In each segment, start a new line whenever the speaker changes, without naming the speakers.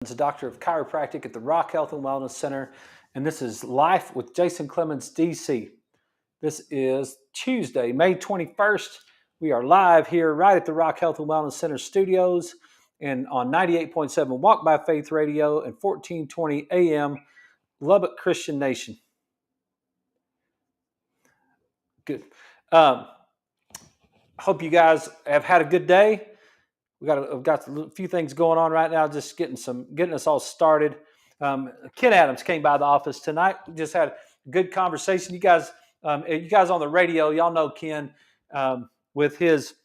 a doctor of chiropractic at the Rock Health and Wellness Center, and this is Life with Jason Clemmons, DC. This is Tuesday, May 21st. We are live here right at the Rock Health and Wellness Center studios and on 98.7 Walk by Faith Radio and 1420 AM Lubbock Christian Nation. Good. Hope you guys have had a good day. We've got a few things going on right now, just getting us all started. Ken Adams came by the office tonight. We just had a good conversation. You guys on the radio, y'all know Ken with his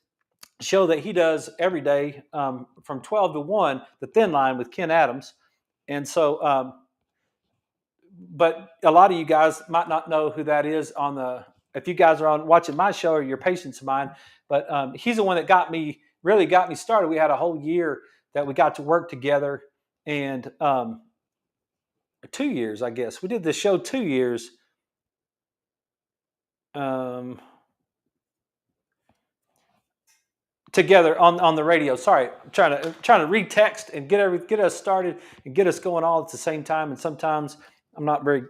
show that he does every day from 12 to 1, The Thin Line with Ken Adams. And so, but a lot of you guys might not know who that is if you guys are watching my show or your patients of mine, but he's the one that really got me started. We had a whole year that we got to work together, and 2 years, I guess. We did this show 2 years. Together on the radio. Sorry, I'm trying to retext and get us started and get us going all at the same time. And sometimes I'm not a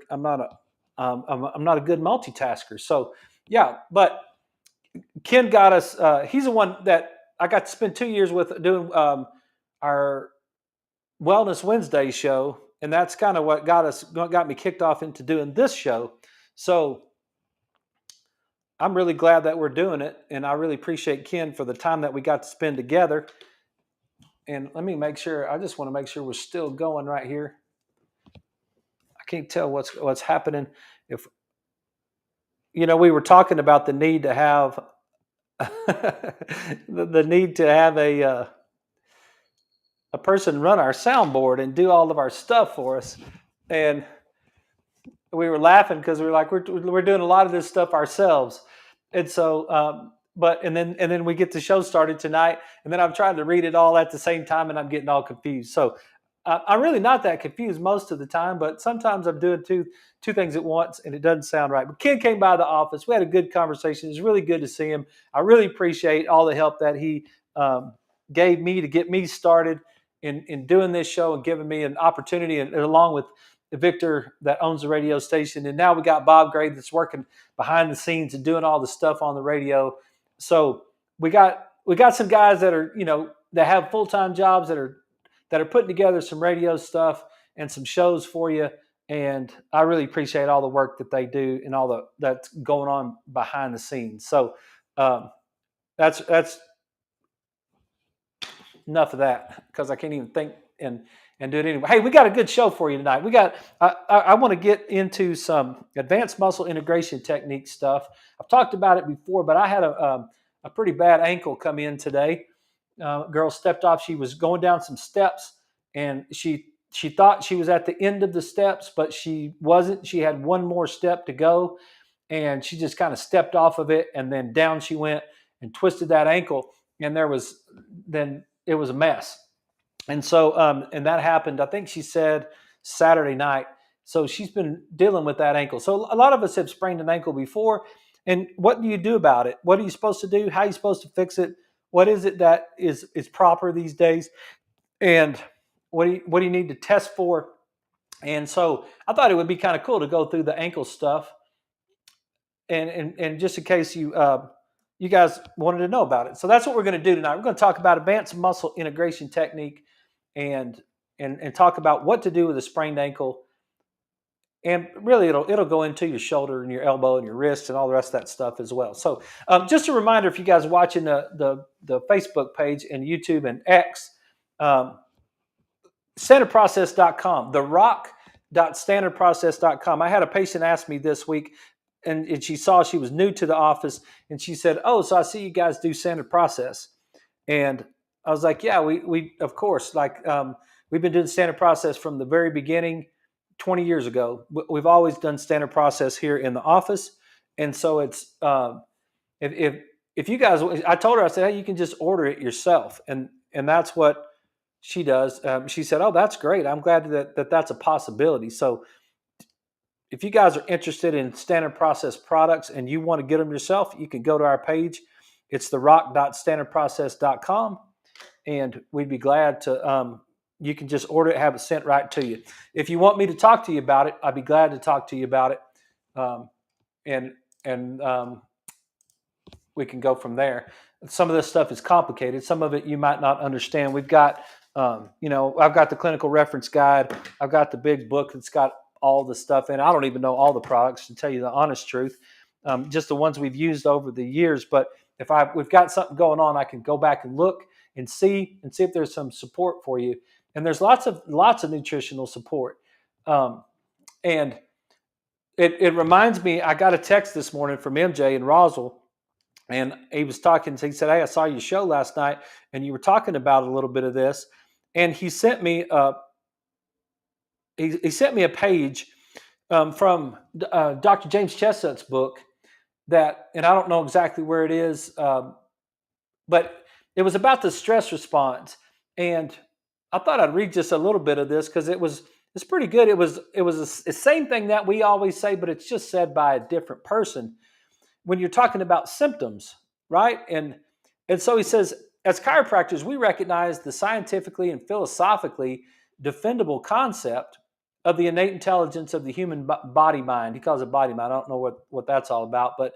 good multitasker. So yeah, but Ken got us. He's the one that I got to spend 2 years with doing our Wellness Wednesday show, and that's kind of what got me kicked off into doing this show. So I'm really glad that we're doing it, and I really appreciate Ken for the time that we got to spend together. And let me make sure. I just want to make sure we're still going right here. I can't tell what's happening. If we were talking about the need to have the need to have a person run our soundboard and do all of our stuff for us, and we were laughing because we were like, we're doing a lot of this stuff ourselves. And so, and then we get the show started tonight, and then I'm trying to read it all at the same time, and I'm getting all confused. So I'm really not that confused most of the time, but sometimes I'm doing two things at once, and it doesn't sound right. But Ken came by the office. We had a good conversation. It was really good to see him. I really appreciate all the help that he gave me to get me started in doing this show and giving me an opportunity, and along with Victor that owns the radio station. And now we got Bob Gray that's working behind the scenes and doing all the stuff on the radio. So we got some guys that are, that have full-time jobs that are putting together some radio stuff and some shows for you. And I really appreciate all the work that they do and all that's going on behind the scenes. So that's enough of that, because I can't even think and do it anyway. Hey, we got a good show for you tonight. I want to get into some advanced muscle integration technique stuff. I've talked about it before, but I had a pretty bad ankle come in today. Girl stepped off. She was going down some steps, and she thought she was at the end of the steps, but she wasn't. She had one more step to go, and she just kind of stepped off of it, and then down she went and twisted that ankle, and it was a mess. And so, and that happened, I think she said Saturday night. So she's been dealing with that ankle. So a lot of us have sprained an ankle before. And what do you do about it? What are you supposed to do? How are you supposed to fix it? What is it that is proper these days? And what do you need to test for? And so I thought it would be kind of cool to go through the ankle stuff. And just in case you guys wanted to know about it. So that's what we're going to do tonight. We're going to talk about advanced muscle integration technique and talk about what to do with a sprained ankle. And really, it'll go into your shoulder and your elbow and your wrist and all the rest of that stuff as well. So just a reminder, if you guys are watching the Facebook page and YouTube and X, standardprocess.com, therock.standardprocess.com. I had a patient ask me this week, and she was new to the office, and she said, "Oh, so I see you guys do Standard Process." And I was like, "Yeah, we of course, we've been doing Standard Process from the very beginning, 20 years ago. We've always done Standard Process here in the office." And so it's if you guys, I told her, I said, "Hey, you can just order it yourself," and that's what she does. She said, "Oh, that's great. I'm glad that that's a possibility." So if you guys are interested in Standard Process products and you want to get them yourself, you can go to our page. It's therock.standardprocess.com, and we'd be glad to You can just order it, have it sent right to you. If you want me to talk to you about it, I'd be glad to talk to you about it, um, and and we can go from there. Some of this stuff is complicated. Some of it you might not understand. We've got, I've got the clinical reference guide. I've got the big book that's got all the stuff in. I don't even know all the products, to tell you the honest truth, just the ones we've used over the years. But if we've got something going on, I can go back and look and see if there's some support for you. And there's lots of nutritional support. And it reminds me, I got a text this morning from MJ in Roswell, and he was talking. He said, "Hey, I saw your show last night, and you were talking about a little bit of this." And he sent me he sent me a page from Dr. James Chestnut's book and I don't know exactly where it is, but it was about the stress response. And I thought I'd read just a little bit of this because it's pretty good. It was the same thing that we always say, but it's just said by a different person when you're talking about symptoms, right? And so he says, as chiropractors, we recognize the scientifically and philosophically defendable concept of the innate intelligence of the human body mind. He calls it body mind. I don't know what that's all about, but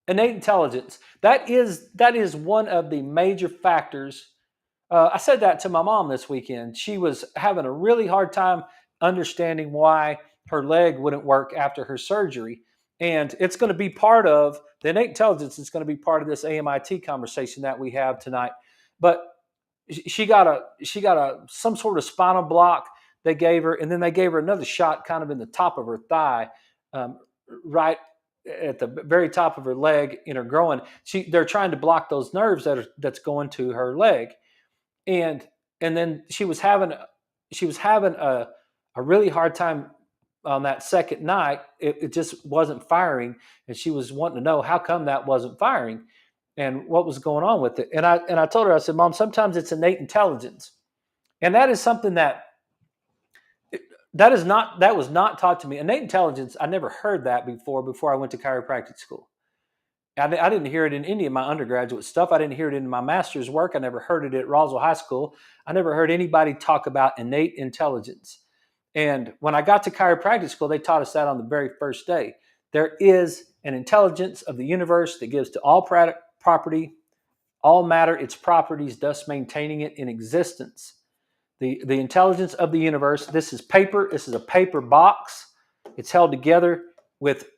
innate intelligence, that is one of the major factors. I said that to my mom this weekend. She was having a really hard time understanding why her leg wouldn't work after her surgery. And it's going to be part of the innate intelligence. It's going to be part of this AMIT conversation that we have tonight. But she got some sort of spinal block they gave her, and then they gave her another shot kind of in the top of her thigh, right at the very top of her leg in her groin. They're trying to block those nerves that's going to her leg, and then she was having a really hard time on that second night. It just wasn't firing, and she was wanting to know how come that wasn't firing and what was going on with it. And I told her, I said, Mom, sometimes it's innate intelligence, and that is something that was not taught to me. Innate intelligence, I never heard that before I went to chiropractic school. I didn't hear it in any of my undergraduate stuff. I didn't hear it in my master's work. I never heard it at Roswell High School. I never heard anybody talk about innate intelligence. And when I got to chiropractic school, they taught us that on the very first day. There is an intelligence of the universe that gives to all property, all matter, its properties, thus maintaining it in existence. The intelligence of the universe. This is paper. This is a paper box. It's held together with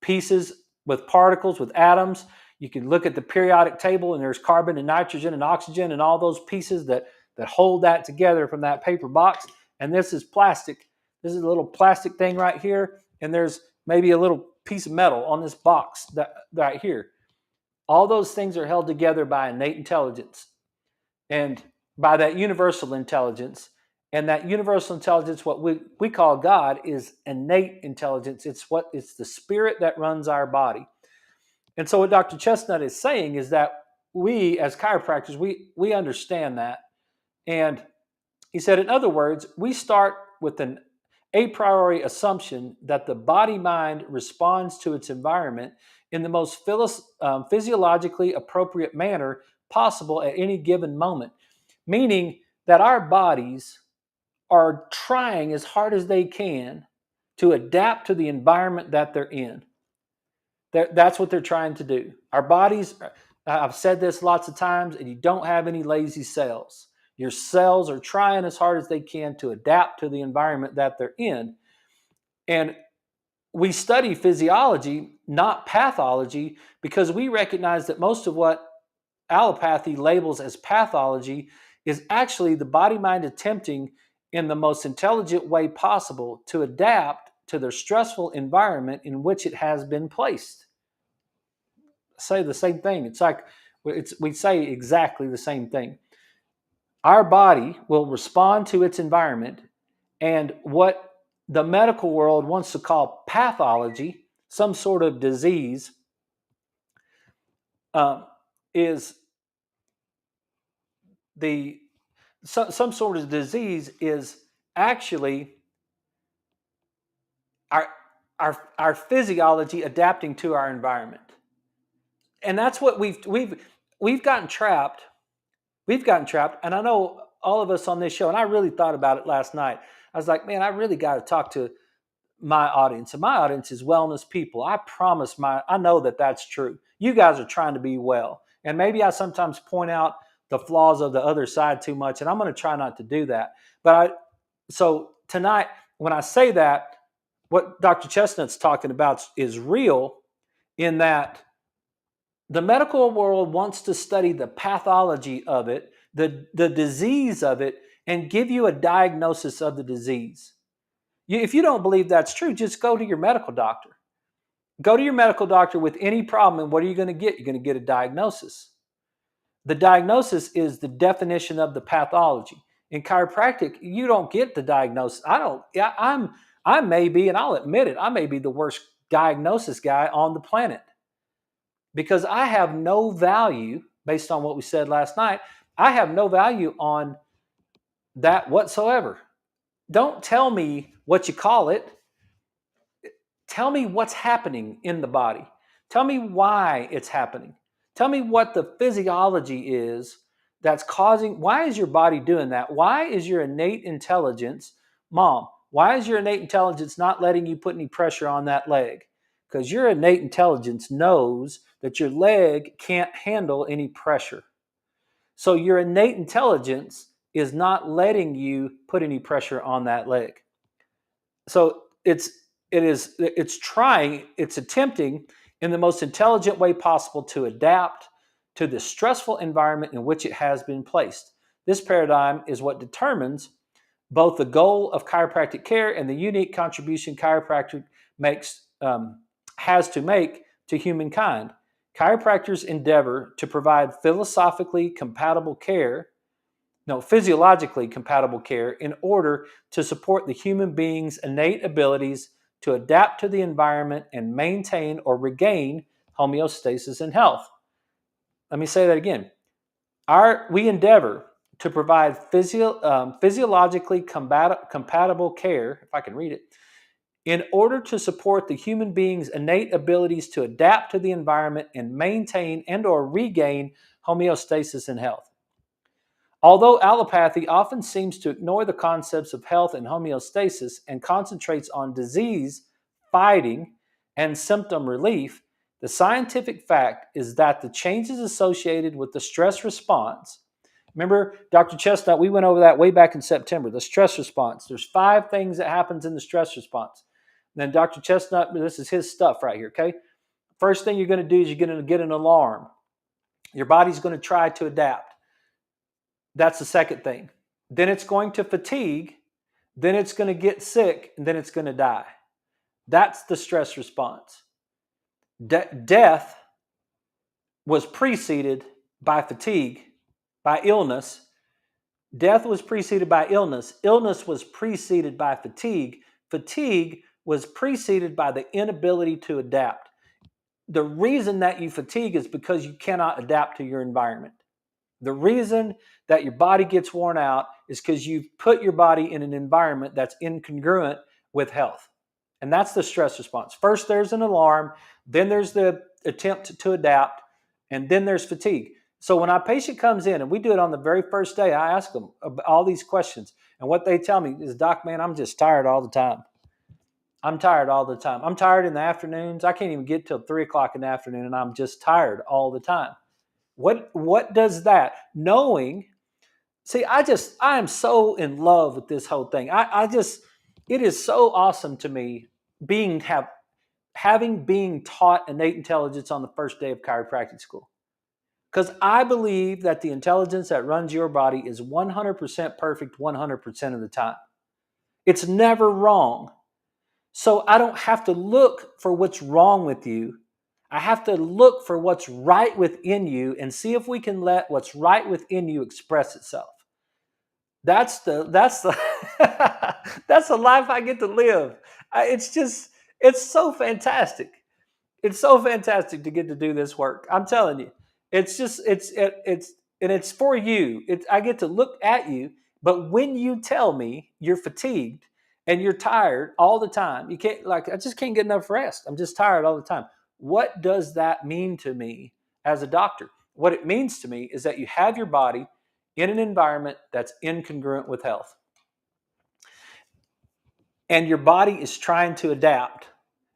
pieces, with particles, with atoms. You can look at the periodic table, and there's carbon and nitrogen and oxygen and all those pieces that hold that together from that paper box. And this is plastic. This is a little plastic thing right here, and there's maybe a little piece of metal on this box that right here. All those things are held together by innate intelligence and by that universal intelligence. And that universal intelligence, what we call God, is innate intelligence. It's the spirit that runs our body. And so what Dr. Chestnut is saying is that we, as chiropractors, we understand that. And he said, in other words, we start with an a priori assumption that the body-mind responds to its environment in the most physiologically appropriate manner possible at any given moment. Meaning that our bodies are trying as hard as they can to adapt to the environment that they're in. That's what they're trying to do. Our bodies, I've said this lots of times, and you don't have any lazy cells. Your cells are trying as hard as they can to adapt to the environment that they're in. And we study physiology, not pathology, because we recognize that most of what allopathy labels as pathology is actually the body-mind attempting in the most intelligent way possible to adapt to the stressful environment in which it has been placed. Say the same thing. It's like we say exactly the same thing. Our body will respond to its environment, and what the medical world wants to call pathology, some sort of disease, is some sort of disease is actually our physiology adapting to our environment. And that's what we've gotten trapped We've gotten trapped. And I know all of us on this show, and I really thought about it last night. I was like, man, I really got to talk to my audience. And my audience is wellness people. I know that that's true. You guys are trying to be well. And maybe I sometimes point out the flaws of the other side too much. And I'm going to try not to do that. So tonight, when I say that, what Dr. Chestnut's talking about is real, in that the medical world wants to study the pathology of it, the disease of it, and give you a diagnosis of the disease. If you don't believe that's true, just go to your medical doctor. Go to your medical doctor with any problem, and what are you going to get? You're going to get a diagnosis. The diagnosis is the definition of the pathology. In chiropractic, you don't get the diagnosis. I don't. Yeah, I may be, and I'll admit it, I may be the worst diagnosis guy on the planet, because I have no value, based on what we said last night. I have no value on that whatsoever. Don't tell me what you call it. Tell me what's happening in the body. Tell me why it's happening. Tell me what the physiology is that's causing. Why is your body doing that? Why is your innate intelligence, mom, why is your innate intelligence not letting you put any pressure on that leg? Because your innate intelligence knows that your leg can't handle any pressure. So your innate intelligence is not letting you put any pressure on that leg. So it's attempting in the most intelligent way possible to adapt to the stressful environment in which it has been placed. This paradigm is what determines both the goal of chiropractic care and the unique contribution chiropractic has to make to humankind. Chiropractors endeavor to provide physiologically compatible care in order to support the human being's innate abilities to adapt to the environment and maintain or regain homeostasis and health. Let me say that again. We endeavor to provide physiologically compatible care, if I can read it, in order to support the human being's innate abilities to adapt to the environment and maintain and or regain homeostasis and health. Although allopathy often seems to ignore the concepts of health and homeostasis and concentrates on disease fighting and symptom relief, the scientific fact is that the changes associated with the stress response. Remember, Dr. Chestnut, we went over that way back in September, the stress response. There's 5 things that happens in the stress response. And then Dr. Chestnut, this is his stuff right here, okay? First thing you're going to do is you're going to get an alarm. Your body's going to try to adapt. That's the second thing. Then it's going to fatigue. Then it's going to get sick. And then it's going to die. That's the stress response. Death was preceded by fatigue, by illness. Death was preceded by illness. Illness was preceded by fatigue. Fatigue was preceded by the inability to adapt. The reason that you fatigue is because you cannot adapt to your environment. The reason that your body gets worn out is because you've put your body in an environment that's incongruent with health. And that's the stress response. First, there's an alarm. Then there's the attempt to adapt. And then there's fatigue. So when our patient comes in, and we do it on the very first day, I ask them all these questions. And what they tell me is, Doc, man, I'm just tired all the time. I'm tired all the time. I'm tired in the afternoons. I can't even get till 3 o'clock in the afternoon, and I'm just tired all the time. What does that knowing? See, I am so in love with this whole thing. It is so awesome to me having being taught innate intelligence on the first day of chiropractic school. Because I believe that the intelligence that runs your body is 100% perfect 100% of the time. It's never wrong. So I don't have to look for what's wrong with you. I have to look for what's right within you and see if we can let what's right within you express itself. That's the that's the life I get to live. It's so fantastic. It's so fantastic to get to do this work. I'm telling you, it's for you. I get to look at you, but when you tell me you're fatigued and you're tired all the time, you can't I just can't get enough rest. I'm just tired all the time. What does that mean to me as a doctor? What it means to me is that you have your body in an environment that's incongruent with health. And your body is trying to adapt,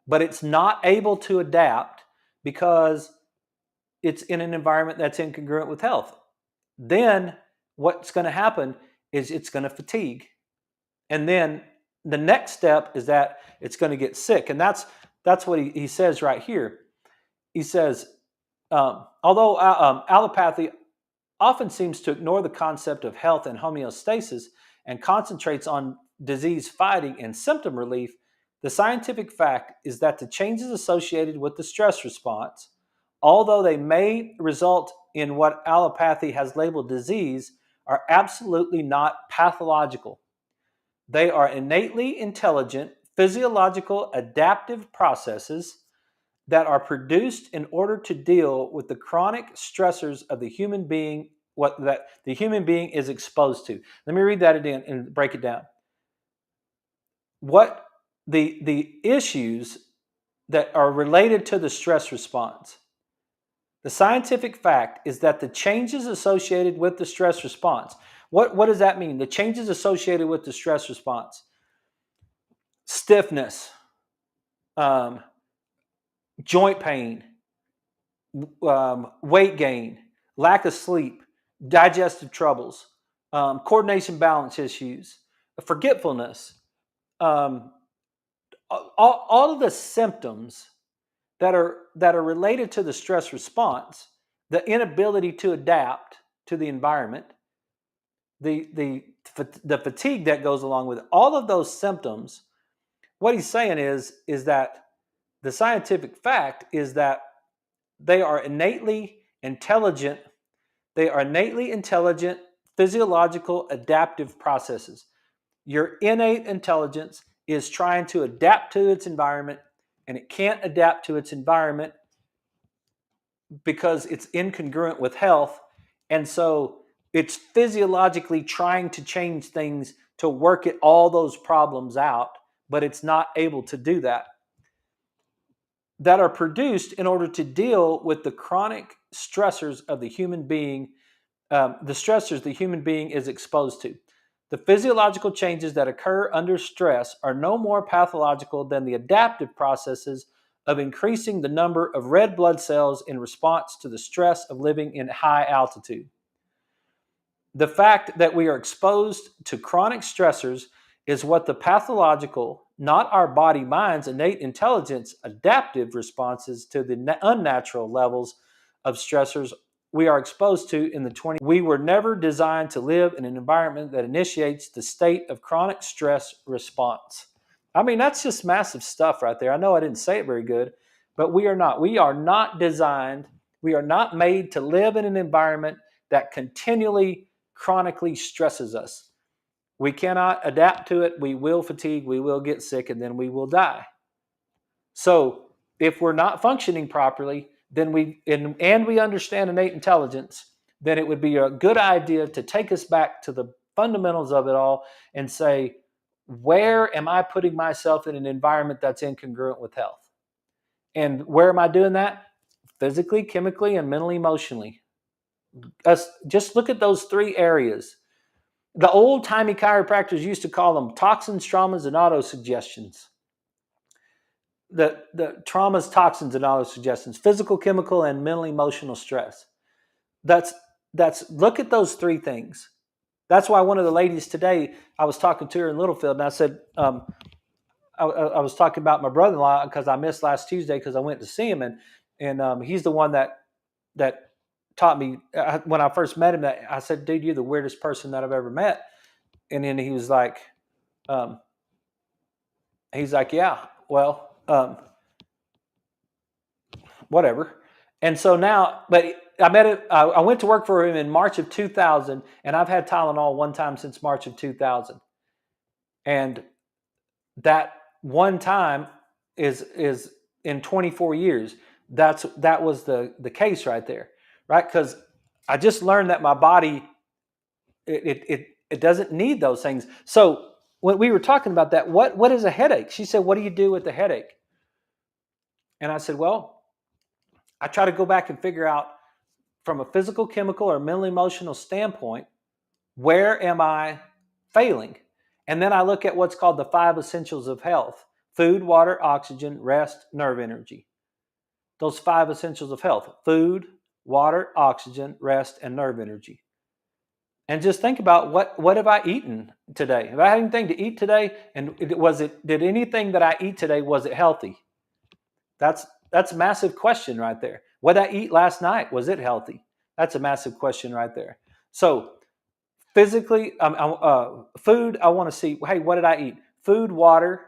but it's not able to adapt because it's in an environment that's incongruent with health. Then what's going to happen is it's going to fatigue. And then the next step is that it's going to get sick. And that's what he says right here. He says, although allopathy often seems to ignore the concept of health and homeostasis and concentrates on disease fighting and symptom relief, the scientific fact is that the changes associated with the stress response, although they may result in what allopathy has labeled disease, are absolutely not pathological. They are innately intelligent, physiological, adaptive processes that are produced in order to deal with the chronic stressors of the human being, what that the human being is exposed to. Let me read that again and break it down. What the issues that are related to the stress response. The scientific fact is that the changes associated with the stress response. What does that mean? The changes associated with the stress response. Stiffness, joint pain, weight gain, lack of sleep, digestive troubles, coordination balance issues, forgetfulness, all of the symptoms that are related to the stress response, the inability to adapt to the environment, the fatigue that goes along with it, all of those symptoms. What he's saying is that the scientific fact is that they are innately intelligent. They are innately intelligent, physiological, adaptive processes. Your innate intelligence is trying to adapt to its environment, and it can't adapt to its environment because it's incongruent with health. And so it's physiologically trying to change things to work all those problems out, but it's not able to do that. That are produced in order to deal with the chronic stressors of the human being, the stressors the human being is exposed to. The physiological changes that occur under stress are no more pathological than the adaptive processes of increasing the number of red blood cells in response to the stress of living in high altitude. The fact that we are exposed to chronic stressors is what the pathological, not our body-mind's innate intelligence, adaptive responses to the unnatural levels of stressors we are exposed to in the 20s. We were never designed to live in an environment that initiates the state of chronic stress response. I mean, that's just massive stuff right there. I know I didn't say it very good, but we are not. We are not designed, we are not made to live in an environment that continually, chronically stresses us. We cannot adapt to it. We will fatigue, we will get sick, and then we will die. So if we're not functioning properly, then we understand innate intelligence, then it would be a good idea to take us back to the fundamentals of it all and say, where am I putting myself in an environment that's incongruent with health? And where am I doing that? Physically, chemically, and mentally, emotionally. Just look at those three areas. The old-timey chiropractors used to call them toxins, traumas, and autosuggestions. The traumas, toxins, and autosuggestions, physical, chemical, and mental, emotional stress. That's look at those three things. That's why one of the ladies today, I was talking to her in Littlefield, and I said, I was talking about my brother-in-law because I missed last Tuesday because I went to see him, and he's the one that taught me when I first met him. That I said, dude, you're the weirdest person that I've ever met. And then he was like, yeah, well, whatever. And so now, but I met him. I went to work for him in March of 2000, and I've had Tylenol one time since March of 2000. And that one time is in 24 years. That was the case right there, right? Because I just learned that my body it doesn't need those things. So when we were talking about that, what is a headache? She said, what do you do with the headache? And I said, well, I try to go back and figure out from a physical, chemical, or mental, emotional standpoint, Where am I failing? And then I look at what's called the 5 essentials of health: food, water, oxygen, rest, nerve energy. Those 5 essentials of health: food, water, oxygen, rest, and nerve energy. And just think about what have I eaten today? Have I had anything to eat today? And did anything that I eat today, was it healthy? That's a massive question right there. What did I eat last night? Was it healthy? That's a massive question right there. So physically, food, I want to see, hey, what did I eat? Food, water,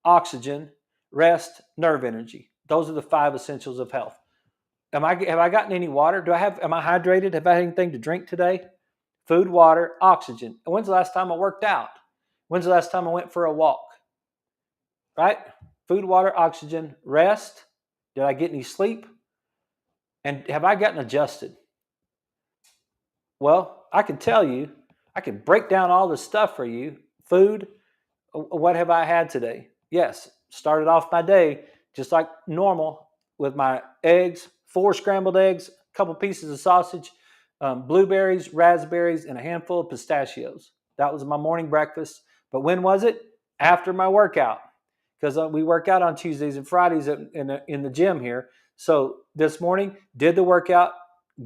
oxygen, rest, nerve energy. Those are the 5 essentials of health. Have I gotten any water? Am I hydrated? Have I had anything to drink today? Food, water, oxygen. And when's the last time I worked out? When's the last time I went for a walk? Right? Food, water, oxygen, rest. Did I get any sleep? And have I gotten adjusted? Well, I can tell you, I can break down all this stuff for you. Food, what have I had today? Yes, started off my day just like normal with my eggs, 4 scrambled eggs, a couple pieces of sausage, blueberries, raspberries, and a handful of pistachios. That was my morning breakfast. But when was it? After my workout, because we work out on Tuesdays and Fridays in the gym here. So this morning, did the workout,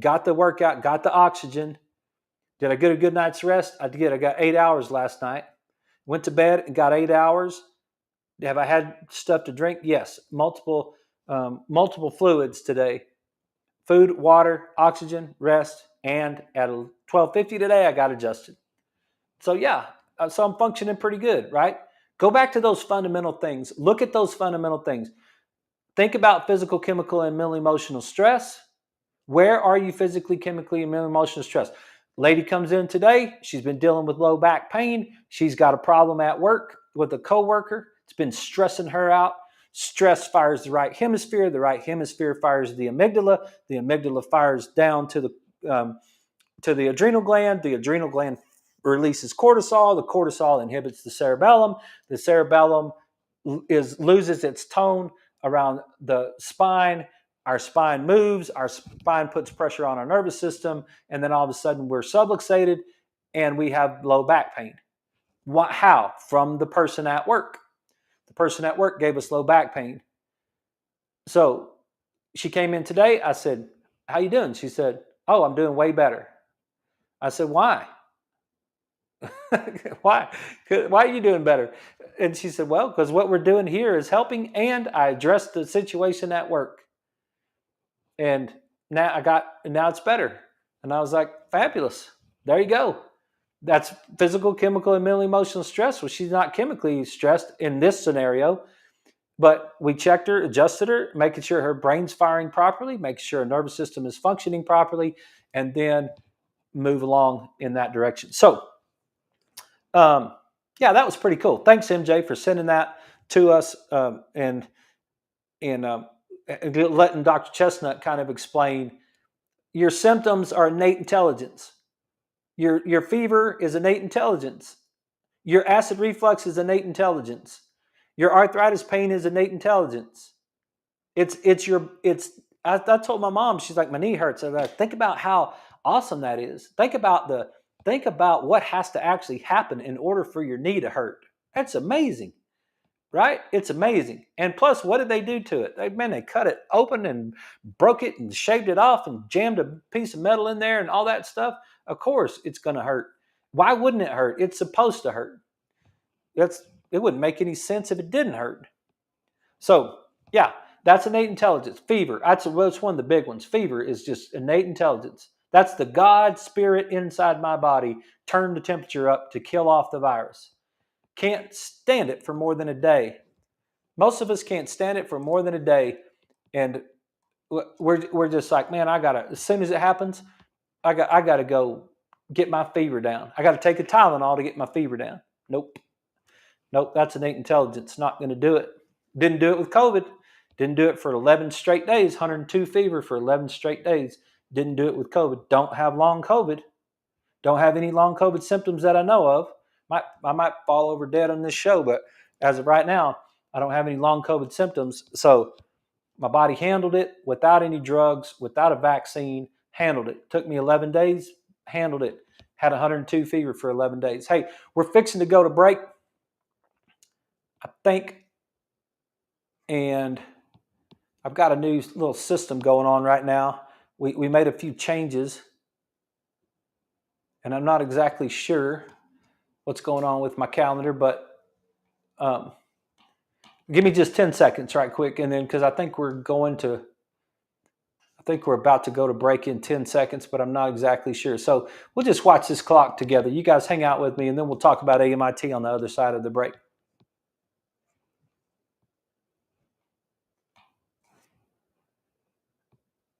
got the oxygen. Did I get a good night's rest? I did. I got 8 hours last night. Went to bed and got 8 hours. Have I had stuff to drink? Yes. Multiple fluids today. Food, water, oxygen, rest, and at 12:50 today, I got adjusted. So yeah, so I'm functioning pretty good, right? Go back to those fundamental things. Look at those fundamental things. Think about physical, chemical, and mental emotional stress. Where are you physically, chemically, and mental emotional stress? Lady comes in today. She's been dealing with low back pain. She's got a problem at work with a coworker. It's been stressing her out. Stress fires the right hemisphere. The right hemisphere fires the amygdala. The amygdala fires down to the adrenal gland. The adrenal gland releases cortisol. The cortisol inhibits the cerebellum. The cerebellum loses its tone around the spine. Our spine moves. Our spine puts pressure on our nervous system, and then all of a sudden we're subluxated and we have low back pain. How? From the person at work. The person at work gave us low back pain. So she came in today. I said, "How you doing?" She said, "Oh, I'm doing way better." I said, "Why?" Why are you doing better? And she said, "Well, because what we're doing here is helping, and I addressed the situation at work, and now it's better." And I was like, "Fabulous. There you go." That's physical, chemical, and mental emotional stress. Well, she's not chemically stressed in this scenario, but we checked her, adjusted her, making sure her brain's firing properly, making sure her nervous system is functioning properly, and then move along in that direction. So, yeah, that was pretty cool. Thanks, MJ, for sending that to us and letting Dr. Chestnut kind of explain. Your symptoms are innate intelligence. Your fever is innate intelligence. Your acid reflux is innate intelligence. Your arthritis pain is innate intelligence. I told my mom, she's like, "My knee hurts." I like, think about how awesome that is. Think about what has to actually happen in order for your knee to hurt. That's amazing, right? It's amazing. And plus, what did they do to it? They cut it open and broke it and shaved it off and jammed a piece of metal in there and all that stuff. Of course, it's going to hurt. Why wouldn't it hurt? It's supposed to hurt. It wouldn't make any sense if it didn't hurt. So, yeah, that's innate intelligence. Fever, that's one of the big ones. Fever is just innate intelligence. That's the God spirit inside my body turned the temperature up to kill off the virus. Can't stand it for more than a day. Most of us can't stand it for more than a day. And we're just like, man, as soon as it happens, I got to go get my fever down. I got to take a Tylenol to get my fever down. Nope, that's innate intelligence. Not going to do it. Didn't do it with COVID. Didn't do it for 11 straight days, 102 fever for 11 straight days. Didn't do it with COVID. Don't have long COVID. Don't have any long COVID symptoms that I know of. I might fall over dead on this show, but as of right now, I don't have any long COVID symptoms. So my body handled it without any drugs, without a vaccine, handled it. Took me 11 days, handled it. had 102 fever for 11 days. Hey, we're fixing to go to break, I think, and I've got a new little system going on right now. We made a few changes, and I'm not exactly sure what's going on with my calendar, but give me just 10 seconds right quick, and then because I think we're about to go to break in 10 seconds, but I'm not exactly sure. So we'll just watch this clock together. You guys hang out with me, and then we'll talk about AMIT on the other side of the break.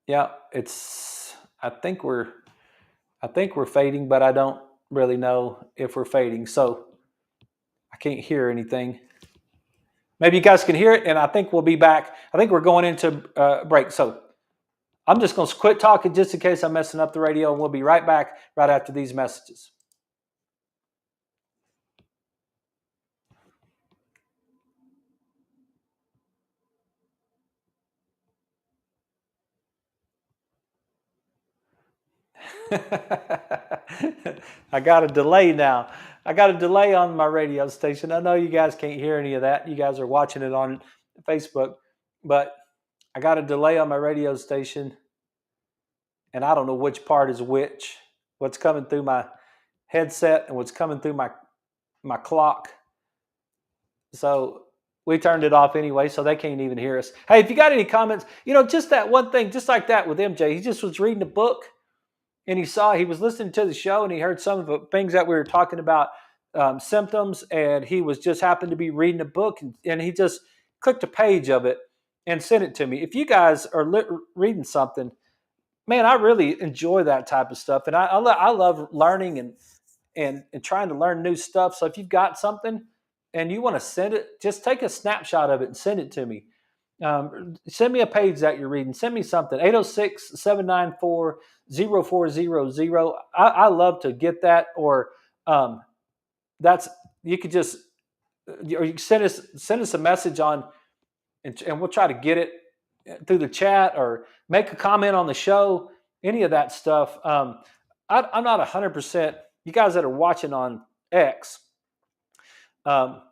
Yeah, I think we're fading, but I don't really know if we're fading. So I can't hear anything. Maybe you guys can hear it, and I think we'll be back. I think we're going into break. So I'm just going to quit talking just in case I'm messing up the radio, and we'll be right back right after these messages. I got a delay now. I got a delay on my radio station. I know you guys can't hear any of that. You guys are watching it on Facebook, but I got a delay on my radio station, and I don't know which part is which. What's coming through my headset and what's coming through my clock. So we turned it off anyway, so they can't even hear us. Hey, if you got any comments, just that one thing, just like that with MJ, he just was reading a book. And he was listening to the show, and he heard some of the things that we were talking about, symptoms, and he was just happened to be reading a book, and he just clicked a page of it and sent it to me. If you guys are reading something, man, I really enjoy that type of stuff, and I love learning and trying to learn new stuff. So if you've got something and you want to send it, just take a snapshot of it and send it to me. Send me a page that you're reading. Send me something. 806-794-0400. I love to get that. Or you could just, or you can send us a message on, and we'll try to get it through the chat, or make a comment on the show. Any of that stuff. I'm not 100%. You guys that are watching on X, I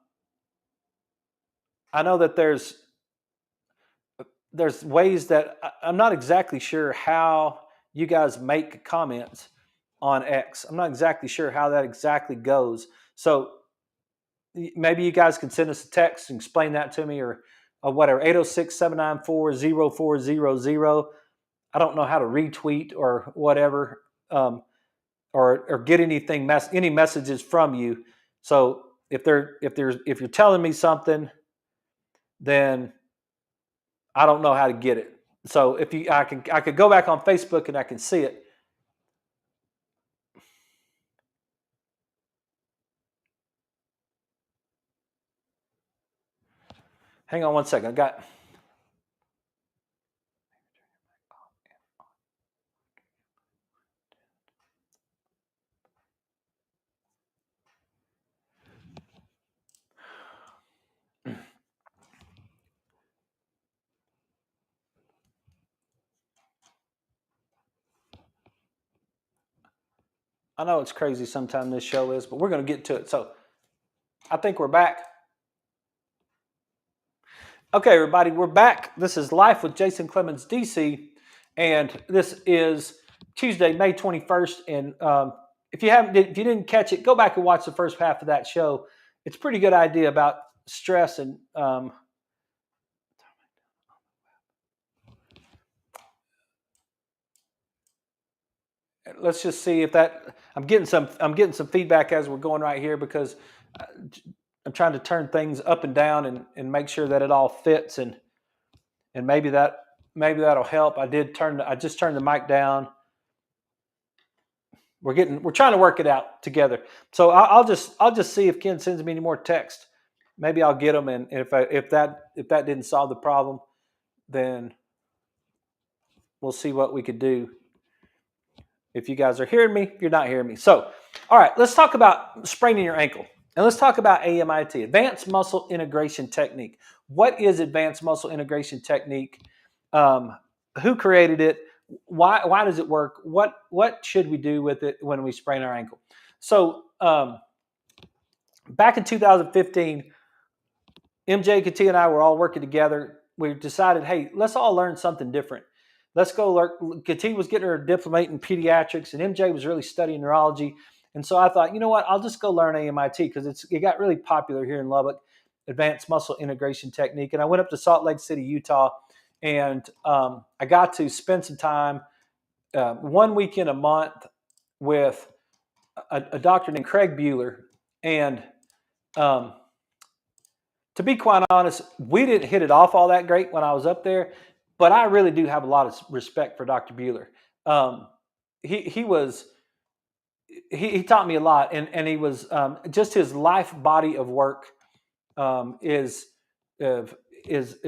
know that there's ways that I'm not exactly sure how you guys make comments on X. I'm not exactly sure how that exactly goes. So maybe you guys can send us a text and explain that to me, or whatever. 806-794-0400. I don't know how to retweet or whatever, or get any messages from you. So if you're telling me something, then I don't know how to get it. So I could go back on Facebook and I can see it. Hang on one second. I know it's crazy sometimes this show is, but we're going to get to it. So I think we're back. Okay, everybody, we're back. This is Life with Jason Clemmons, DC, and this is Tuesday, May 21st. And if you didn't catch it, go back and watch the first half of that show. It's a pretty good idea about stress and let's just see if that. I'm getting some feedback as we're going right here, because I'm trying to turn things up and down and make sure that it all fits, and maybe that'll help. I just turned the mic down. We're trying to work it out together. So I'll just see if Ken sends me any more text. Maybe I'll get them, and if that didn't solve the problem, then we'll see what we could do. If you guys are hearing me, if you're not hearing me. So, all right, let's talk about spraining your ankle. And let's talk about AMIT, Advanced Muscle Integration Technique. What is Advanced Muscle Integration Technique? Who created it? why does it work? What should we do with it when we sprain our ankle? So back in 2015, MJ, Katia, and I were all working together. We decided, hey, let's all learn something different. Let's go learn. Katia was getting her diplomate in pediatrics, and MJ was really studying neurology. And so I thought, you know what? I'll just go learn AMIT because it got really popular here in Lubbock, Advanced Muscle Integration Technique. And I went up to Salt Lake City, Utah, and I got to spend some time, 1 weekend a month, with a doctor named Craig Bueller. And to be quite honest, we didn't hit it off all that great when I was up there, but I really do have a lot of respect for Dr. Bueller. He taught me a lot, and he was just his life body of work is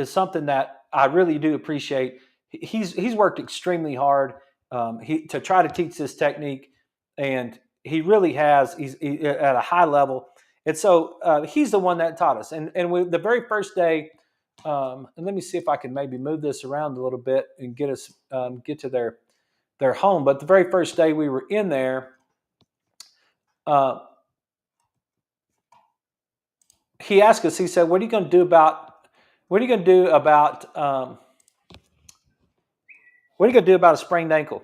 something that I really do appreciate. He's worked extremely hard to try to teach this technique, and he really has. He's at a high level, and so he's the one that taught us. And the very first day, and let me see if I can maybe move this around a little bit and get us get to their home. But the very first day we were in there, he asked us. He said, "What are you going to do about? What are you going to do about? What are you going to do about a sprained ankle?"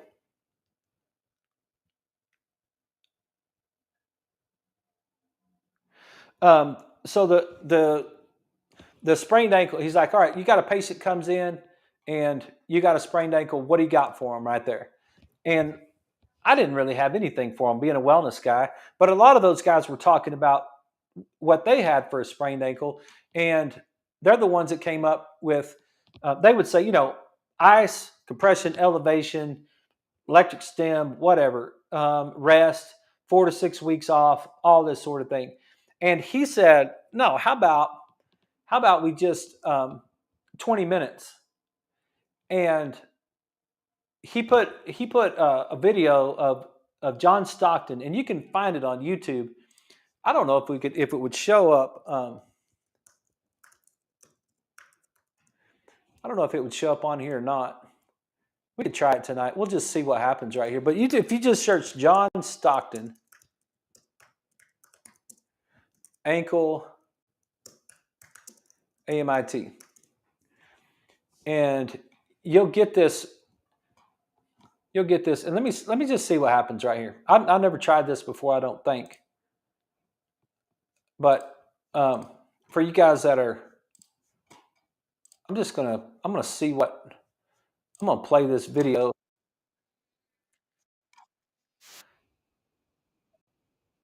So the sprained ankle, he's like, all right, you got a patient comes in and you got a sprained ankle. What do you got for him right there? And I didn't really have anything for him, being a wellness guy. But a lot of those guys were talking about what they had for a sprained ankle, and they're the ones that came up with. They would say, ice, compression, elevation, electric stem, whatever, rest, 4 to 6 weeks off, all this sort of thing. And he said, no, how about we just 20 minutes? And he put a video of John Stockton, and you can find it on YouTube. I don't know if it would show up. I don't know if it would show up on here or not. We could try it tonight. We'll just see what happens right here. But if you just search John Stockton ankle AMIT, and you'll get this. And let me just see what happens right here. I've never tried this before, I don't think. But for you guys that are, I'm gonna see what I'm gonna play this video.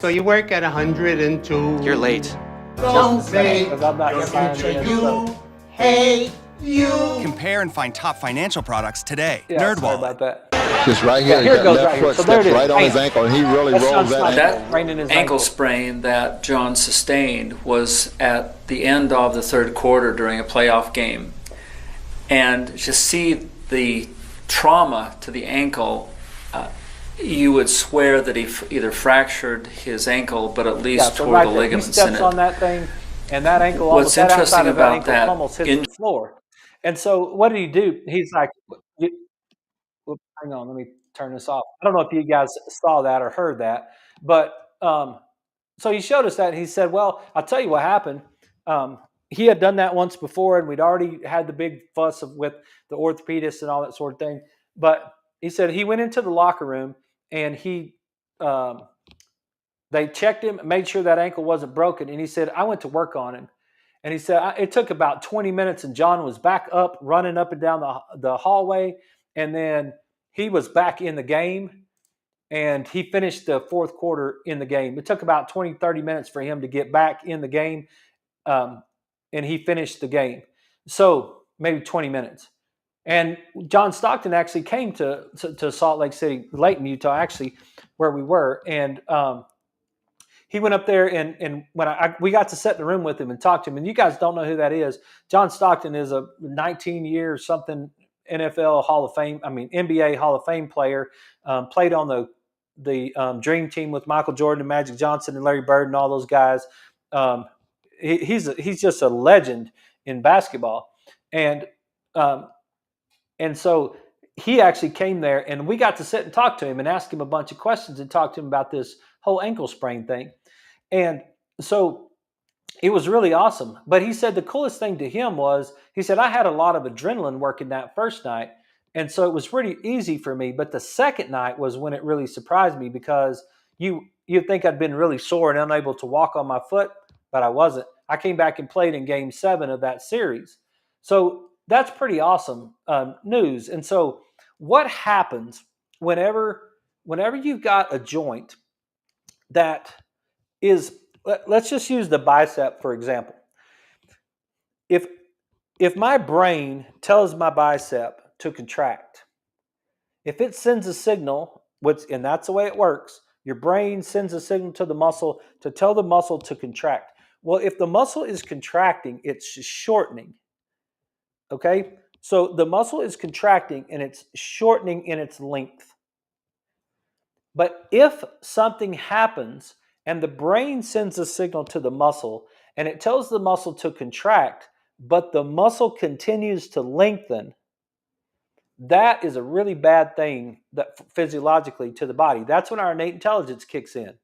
So you work at 102.
You're late.
Don't say
Because I'm not
your
finding
future
it,
you.
so-
Hey, you.
Compare and find top financial products today.
Yeah, sorry
NerdWallet.
about that.
Just right here,
Here it
that
goes
left
right here.
foot
So there it
steps
is.
right on his
Bam.
ankle, and he really
That's
rolls
John
that
Stockton.
ankle.
Raining his
Ankle sprain that John sustained was at the end of the third quarter during a playoff game. And to see the trauma to the ankle, you would swear that he either fractured his ankle, but at least
So
tore
right
the
there, he
ligaments
steps
in it.
on that thing, and that ankle
What's
that outside
interesting
of that
about
ankle
that
almost hits the floor. And so what did he do? He's like, hang on, let me turn this off. I don't know if you guys saw that or heard that, but so he showed us that, and he said, well, I'll tell you what happened. He had done that once before, and we'd already had the big fuss with the orthopedist and all that sort of thing. But he said he went into the locker room, and they checked him, made sure that ankle wasn't broken, and he said, I went to work on him. And he said, it took about 20 minutes, and John was back up, running up and down the hallway, and then he was back in the game, and he finished the fourth quarter in the game. It took about 20, 30 minutes for him to get back in the game, and he finished the game. So maybe 20 minutes. And John Stockton actually came to Salt Lake City, Layton, Utah, actually, where we were, and he went up there, and when we got to sit in the room with him and talk to him, and you guys don't know who that is. John Stockton is a 19-year something NFL Hall of Fame, NBA Hall of Fame player, played on the Dream Team with Michael Jordan and Magic Johnson and Larry Bird and all those guys. He's just a legend in basketball, and so he actually came there, and we got to sit and talk to him and ask him a bunch of questions and talk to him about this whole ankle sprain thing. And so it was really awesome. But he said the coolest thing to him was, he said, I had a lot of adrenaline working that first night. And so it was pretty easy for me. But the second night was when it really surprised me, because you'd think I'd been really sore and unable to walk on my foot, but I wasn't. I came back and played in game 7 of that series. So that's pretty awesome news. And so what happens whenever you've got a joint that is, let's just use the bicep for example. If my brain tells my bicep to contract, if it sends a signal, and that's the way it works, your brain sends a signal to the muscle to tell the muscle to contract. Well, if the muscle is contracting, it's shortening. Okay? So the muscle is contracting and it's shortening in its length. But if something happens and the brain sends a signal to the muscle and it tells the muscle to contract, but the muscle continues to lengthen, that is a really bad thing that physiologically to the body. That's when our innate intelligence kicks in,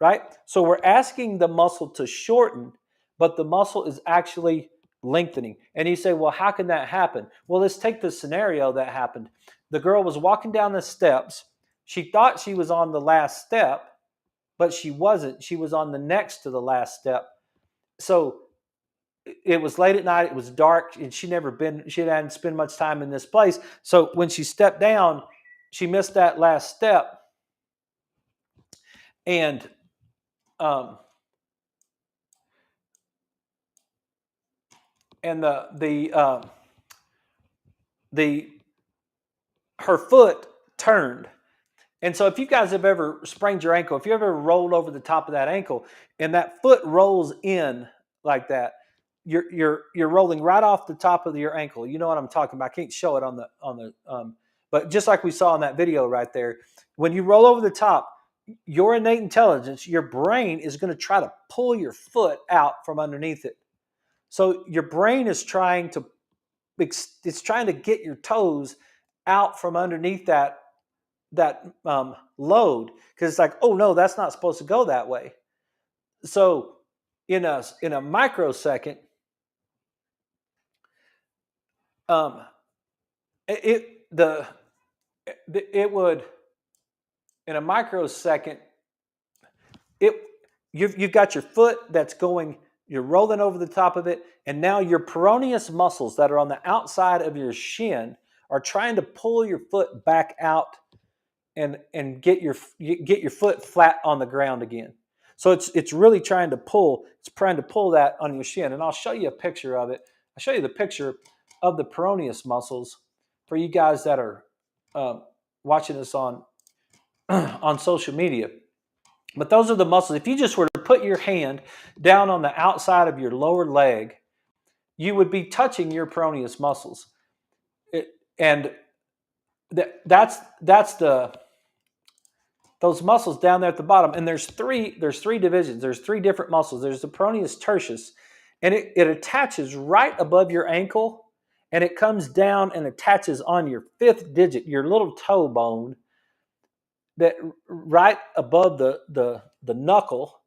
right? So we're asking the muscle to shorten, but the muscle is actually lengthening. And you say, well, how can that happen? Well, let's take the scenario that happened. The girl was walking down the steps. She thought she was on the last step, but she wasn't. She was on the next to the last step. So it was late at night. It was dark, and she hadn't spent much time in this place. So when she stepped down, she missed that last step. And her foot turned. And so if you guys have ever sprained your ankle, if you ever rolled over the top of that ankle and that foot rolls in like that, you're rolling right off the top of your ankle. You know what I'm talking about. I can't show it on the but just like we saw in that video right there, when you roll over the top, your innate intelligence, your brain is going to try to pull your foot out from underneath it. So your brain is trying to get your toes out from underneath that load, because it's like, oh no, that's not supposed to go that way. So in a microsecond, it would, in a microsecond, you've got your foot that's going, you're rolling over the top of it, and now your peroneus muscles that are on the outside of your shin are trying to pull your foot back out and get your foot flat on the ground again. So it's really trying to pull that on your shin. And I'll show you a picture of it. I'll show you the picture of the peroneus muscles for you guys that are watching this on on social media. But those are the muscles. If you just were to put your hand down on the outside of your lower leg, you would be touching your peroneus muscles. Those muscles down there at the bottom. And there's three divisions. There's 3 different muscles. There's the peroneus tertius, and it attaches right above your ankle, and it comes down and attaches on your 5th digit, your little toe bone, that right above the knuckle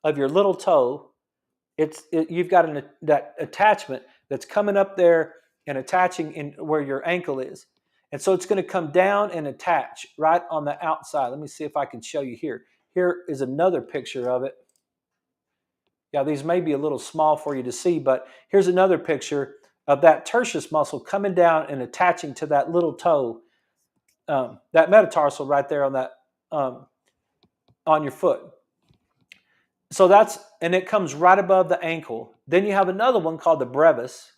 of your little toe. You've got that attachment that's coming up there and attaching in where your ankle is. And so it's going to come down and attach right on the outside. Let me see if I can show you here. Here is another picture of it. Yeah, these may be a little small for you to see, but here's another picture of that tertius muscle coming down and attaching to that little toe, that metatarsal right there on that on your foot. So and it comes right above the ankle. Then you have another one called the brevis,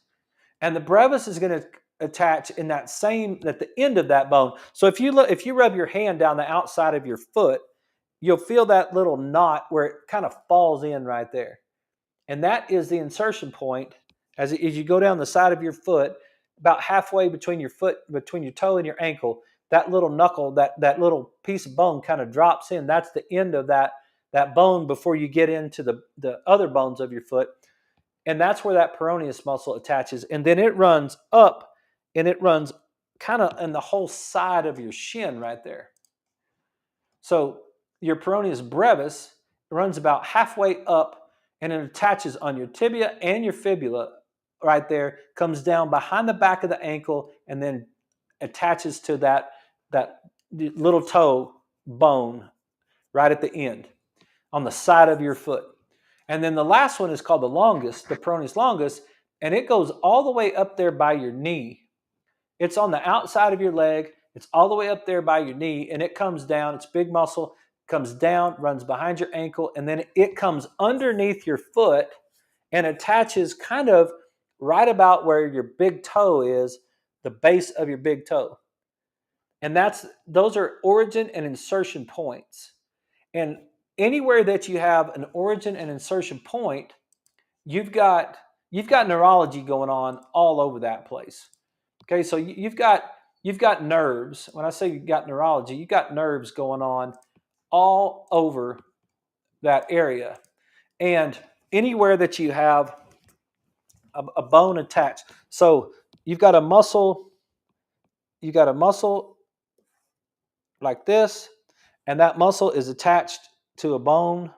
and the brevis is going to attach in at the end of that bone. So if you rub your hand down the outside of your foot, you'll feel that little knot where it kind of falls in right there. And that is the insertion point as you go down the side of your foot, about halfway between your toe and your ankle. That little knuckle, that little piece of bone kind of drops in. That's the end of that bone before you get into the other bones of your foot. And that's where that peroneus muscle attaches. And then it runs up and it runs kind of in the whole side of your shin right there. So your peroneus brevis runs about halfway up, and it attaches on your tibia and your fibula right there, comes down behind the back of the ankle, and then attaches to that little toe bone right at the end on the side of your foot. And then the last one is called the longus, the peroneus longus, and it goes all the way up there by your knee. It's on the outside of your leg. It's all the way up there by your knee, and it comes down. It's big muscle, comes down, runs behind your ankle, and then it comes underneath your foot and attaches kind of right about where your big toe is, the base of your big toe. And those are origin and insertion points. And anywhere that you have an origin and insertion point, you've got neurology going on all over that place. Okay, so you've got nerves. When I say you've got neurology, you've got nerves going on all over that area. And anywhere that you have a bone attached. So you've got a muscle like this, and that muscle is attached to a bone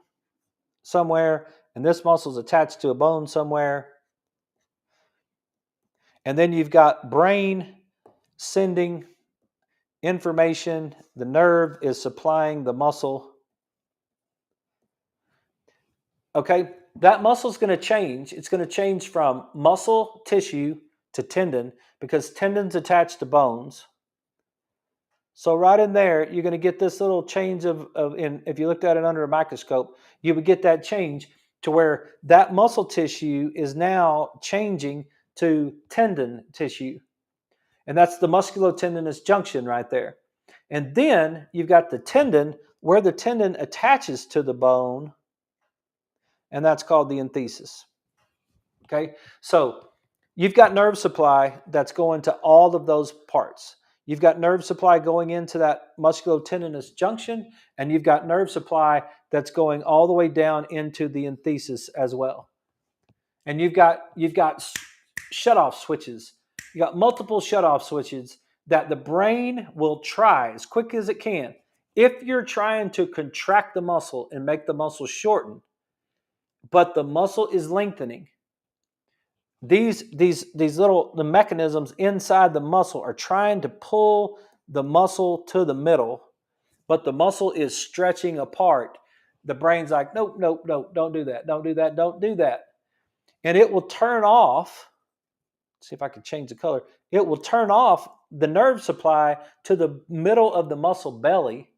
somewhere, and this muscle is attached to a bone somewhere. And then you've got brain sending information. The nerve is supplying the muscle. Okay, that muscle is going to change. It's going to change from muscle tissue to tendon because tendons attach to bones. So right in there, you're going to get this little change if you looked at it under a microscope, you would get that change to where that muscle tissue is now changing to tendon tissue. And that's the musculotendinous junction right there. And then you've got the tendon where the tendon attaches to the bone, and that's called the enthesis. Okay, so you've got nerve supply that's going to all of those parts. You've got nerve supply going into that musculotendinous junction, and you've got nerve supply that's going all the way down into the enthesis as well. And you've got shutoff switches. You got multiple shutoff switches that the brain will try as quick as it can. If you're trying to contract the muscle and make the muscle shorten, but the muscle is lengthening, these the mechanisms inside the muscle are trying to pull the muscle to the middle, but the muscle is stretching apart. The brain's like, nope, don't do that, don't do that, don't do that. And it will turn off, see if I can change the color, it will turn off the nerve supply to the middle of the muscle belly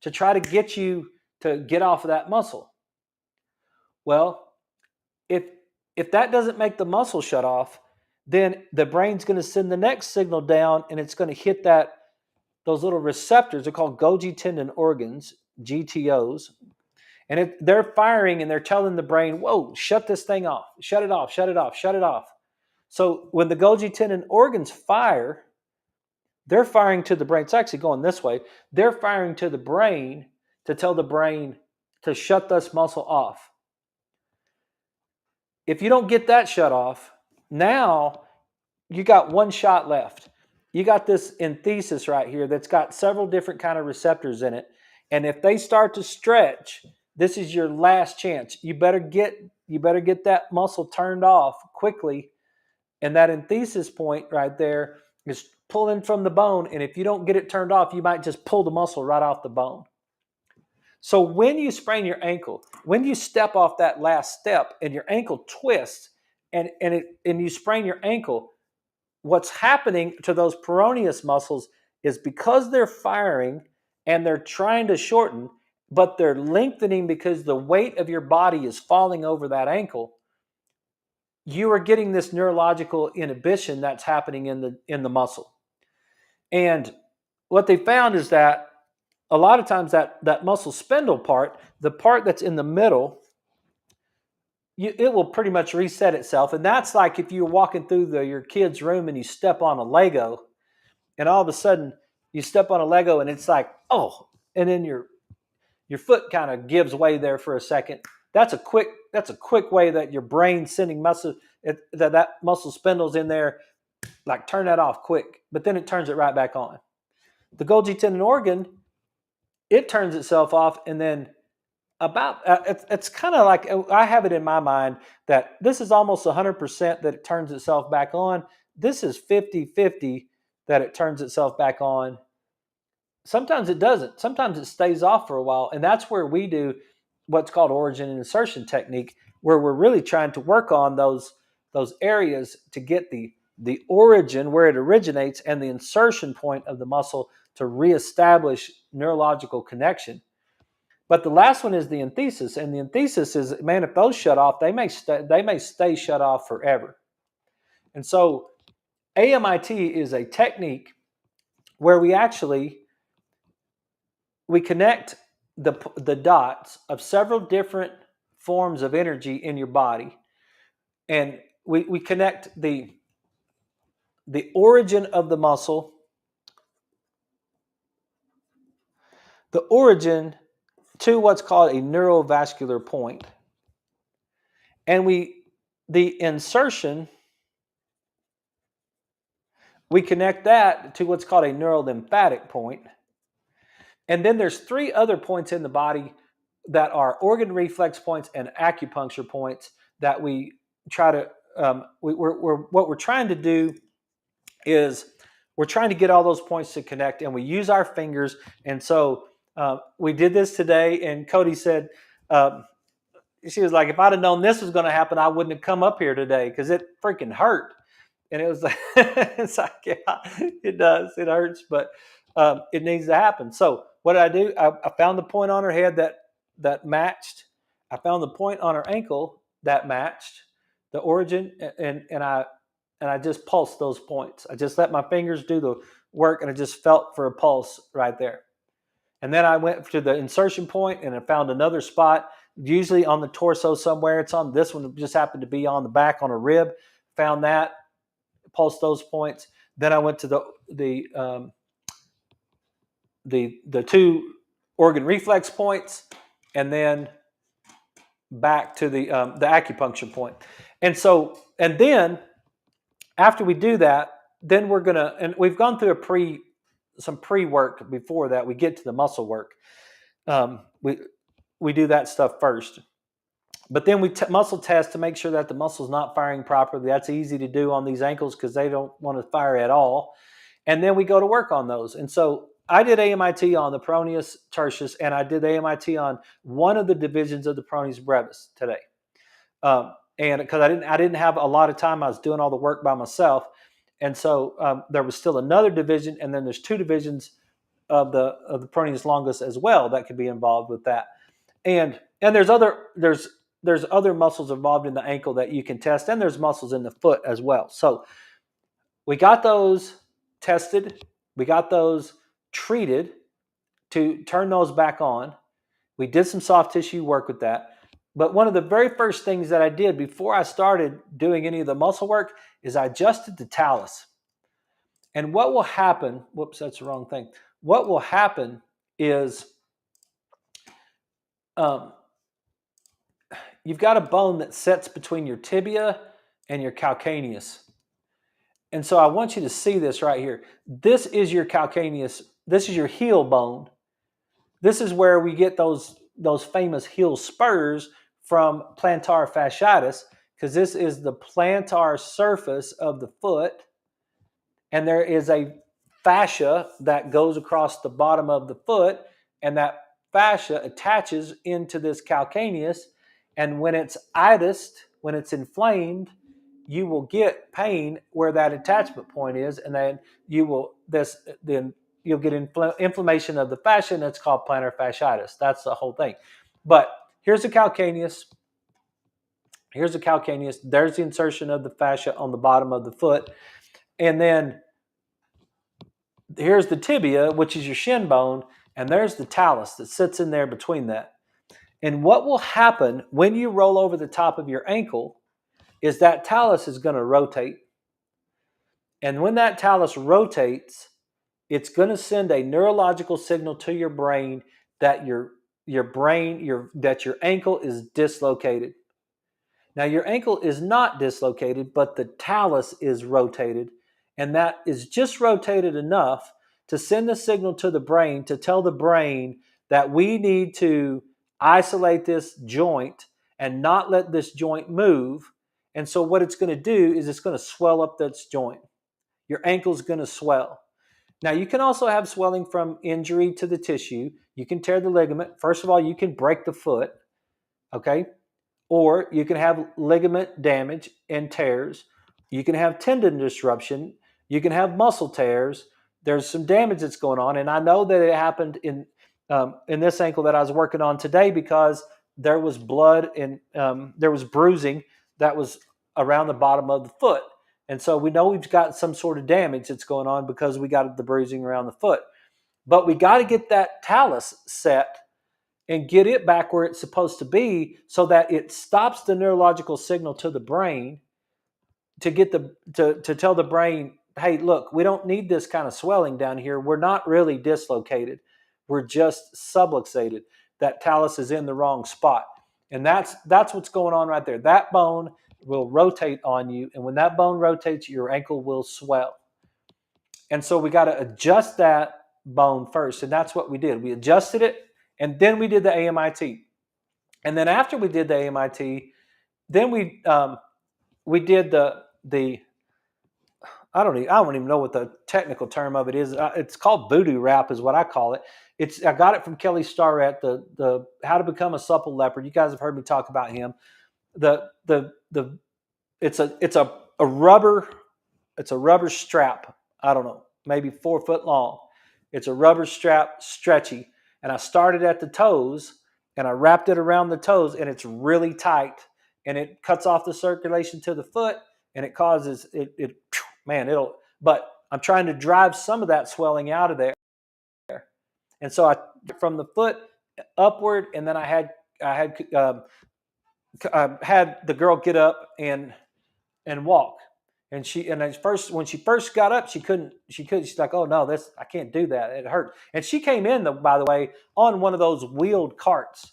to try to get you to get off of that muscle. Well, if that doesn't make the muscle shut off, then the brain's going to send the next signal down, and it's going to hit those little receptors. They're called Golgi tendon organs, GTOs. And they're firing, and they're telling the brain, whoa, shut this thing off. Shut it off, shut it off, shut it off. So when the Golgi tendon organs fire, they're firing to the brain. It's actually going this way. They're firing to the brain to tell the brain to shut this muscle off. If you don't get that shut off, now you got one shot left. You got this enthesis right here that's got several different kind of receptors in it. And if they start to stretch, this is your last chance. You better get that muscle turned off quickly. And that enthesis point right there is pulling from the bone. And if you don't get it turned off, you might just pull the muscle right off the bone. So when you sprain your ankle, when you step off that last step and your ankle twists and you sprain your ankle, what's happening to those peroneus muscles is because they're firing and they're trying to shorten, but they're lengthening because the weight of your body is falling over that ankle, you are getting this neurological inhibition that's happening in the muscle. And what they found is that a lot of times that muscle spindle part, the part that's in the middle, it will pretty much reset itself. And that's like if you're walking through your kid's room and you step on a Lego, and all of a sudden you step on a Lego and it's like, oh, and then your foot kind of gives way there for a second. That's a quick way that your brain's sending muscle, that muscle spindle's in there, like turn that off quick, but then it turns it right back on. The Golgi tendon organ, it turns itself off, and then it's kind of like I have it in my mind that this is almost 100% that it turns itself back on. This is 50-50 that it turns itself back on. Sometimes it doesn't. Sometimes it stays off for a while, and that's where we do what's called origin and insertion technique, where we're really trying to work on those areas to get the origin where it originates and the insertion point of the muscle to reestablish neurological connection. But the last one is the enthesis, and the enthesis is, man, if those shut off, they may stay shut off forever. And so AMIT is a technique where we connect the dots of several different forms of energy in your body, and we connect the origin of the muscle, the origin to what's called a neurovascular point, and the insertion, we connect that to what's called a neurolymphatic point. And then there's 3 other points in the body that are organ reflex points and acupuncture points that we try to what we're trying to do is we're trying to get all those points to connect, and we use our fingers. And so we did this today, and Cody said, she was like, if I'd have known this was going to happen, I wouldn't have come up here today because it freaking hurt. And it was like, it's like, yeah, it does. It hurts, but it needs to happen. So what did I do? I found the point on her head that matched. I found the point on her ankle that matched the origin, and I just pulsed those points. I just let my fingers do the work, and I just felt for a pulse right there. And then I went to the insertion point, and I found another spot, usually on the torso somewhere. It's on this one. Just happened to be on the back on a rib. Found that, pulsed those points. Then I went to the 2 organ reflex points, and then back to the acupuncture point. And then after we do that, then we're gonna, and we've gone through some pre-work before that. We get to the muscle work. We do that stuff first, but then we muscle test to make sure that the muscle's not firing properly. That's easy to do on these ankles because they don't want to fire at all. And then we go to work on those. And so I did AMIT on the peroneus tertius, and I did AMIT on one of the divisions of the peroneus brevis today. And because I didn't have a lot of time, I was doing all the work by myself. And so there was still another division, and then there's 2 divisions of the peroneus longus as well that could be involved with that. And there's other muscles involved in the ankle that you can test, and there's muscles in the foot as well. So we got those tested, we got those treated to turn those back on. We did some soft tissue work with that. But one of the very first things that I did before I started doing any of the muscle work is I adjusted the talus. And what will happen, whoops, that's the wrong thing. What will happen is you've got a bone that sits between your tibia and your calcaneus. And so I want you to see this right here. This is your calcaneus. This is your heel bone. This is where we get those famous heel spurs from plantar fasciitis, because this is the plantar surface of the foot, and there is a fascia that goes across the bottom of the foot, and that fascia attaches into this calcaneus, and when it's itised, when it's inflamed, you will get pain where that attachment point is, and then you'll get inflammation of the fascia, and it's called plantar fasciitis. That's the whole thing. But here's the calcaneus. Here's the calcaneus. There's the insertion of the fascia on the bottom of the foot. And then here's the tibia, which is your shin bone, and there's the talus that sits in there between that. And what will happen when you roll over the top of your ankle is that talus is going to rotate. And when that talus rotates, it's going to send a neurological signal to your brain that your ankle is dislocated. Now, your ankle is not dislocated, but the talus is rotated. and that is just rotated enough to send the signal to the brain to tell the brain that we need to isolate this joint and not let this joint move. And so what it's going to do is it's going to swell up this joint. Your ankle's going to swell. Now, you can also have swelling from injury to the tissue. You can tear the ligament. First of all, you can break the foot, okay? Or you can have ligament damage and tears. You can have tendon disruption. You can have muscle tears. There's some damage that's going on. And I know that it happened in this ankle that I was working on today because there was blood and there was bruising that was around the bottom of the foot. And so we know we've got some sort of damage that's going on because we got the bruising around the foot. But we got to get that talus set and get it back where it's supposed to be so that it stops the neurological signal to the brain to get to tell the brain, hey, look, we don't need this kind of swelling down here. We're not really dislocated. We're just subluxated. That talus is in the wrong spot. And that's what's going on right there. That bone will rotate on you, and when that bone rotates, your ankle will swell. And so we got to adjust that bone first, and that's what we did. We adjusted it, and then we did the AMIT. And then after we did the AMIT, then we did the I don't even know what the technical term of it is. It's called voodoo wrap is what I call it. I got it from Kelly Starrett, the How to Become a Supple Leopard. You guys have heard me talk about him. It's a rubber strap. I don't know, maybe 4 foot long. It's a rubber strap, stretchy, and I started at the toes and I wrapped it around the toes, and it's really tight, and it cuts off the circulation to the foot, and it causes it. Man, but I'm trying to drive some of that swelling out of there, and so I from the foot upward, and then I had the girl get up and walk. And when she first got up, she's like, oh no, I can't do that. It hurt. And she came in, by the way, on one of those wheeled carts.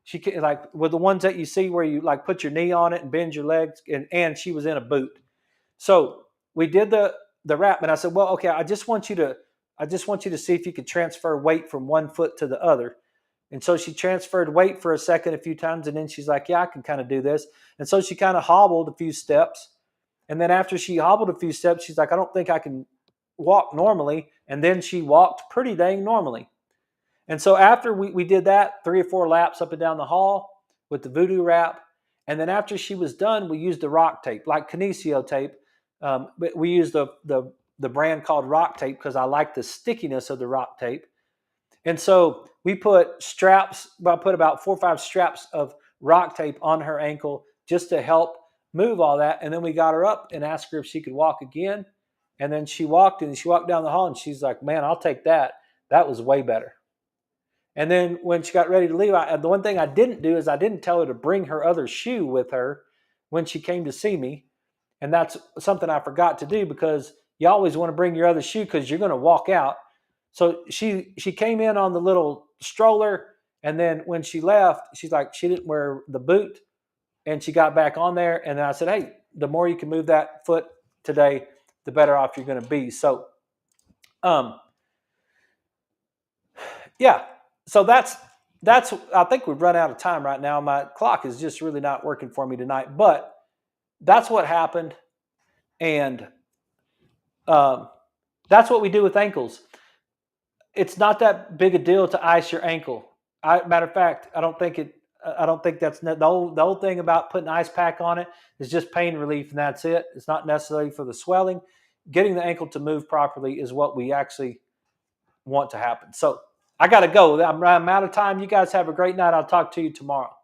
She like with the ones that you see where you like put your knee on it and bend your legs, and she was in a boot. So we did the wrap, and I said, well, okay, I just want you to see if you could transfer weight from one foot to the other. And so she transferred weight for a second a few times, and then she's like, yeah, I can kind of do this. And so she kind of hobbled a few steps. And then after she hobbled a few steps, she's like, I don't think I can walk normally. And then she walked pretty dang normally. And so after we did that, 3 or 4 laps up and down the hall with the voodoo wrap. And then after she was done, we used the rock tape, like Kinesio tape. But we used the brand called rock tape because I like the stickiness of the rock tape. And so we put straps, I put about 4 or 5 straps of rock tape on her ankle just to help move all that. And then we got her up and asked her if she could walk again. And then she walked down the hall, and she's like, man, I'll take that. That was way better. And then when she got ready to leave, the one thing I didn't do is I didn't tell her to bring her other shoe with her when she came to see me. And that's something I forgot to do because you always want to bring your other shoe because you're going to walk out. So she came in on the little stroller, and then when she left, she's like, she didn't wear the boot, and she got back on there. And then I said, hey, the more you can move that foot today, the better off you're going to be. So, yeah. So that's. I think we've run out of time right now. My clock is just really not working for me tonight. But that's what happened, and that's what we do with ankles. It's not that big a deal to ice your ankle. Matter of fact, I don't think that's the whole thing about putting ice pack on it is just pain relief, and that's it. It's not necessarily for the swelling. Getting the ankle to move properly is what we actually want to happen. So I got to go. I'm out of time. You guys have a great night. I'll talk to you tomorrow.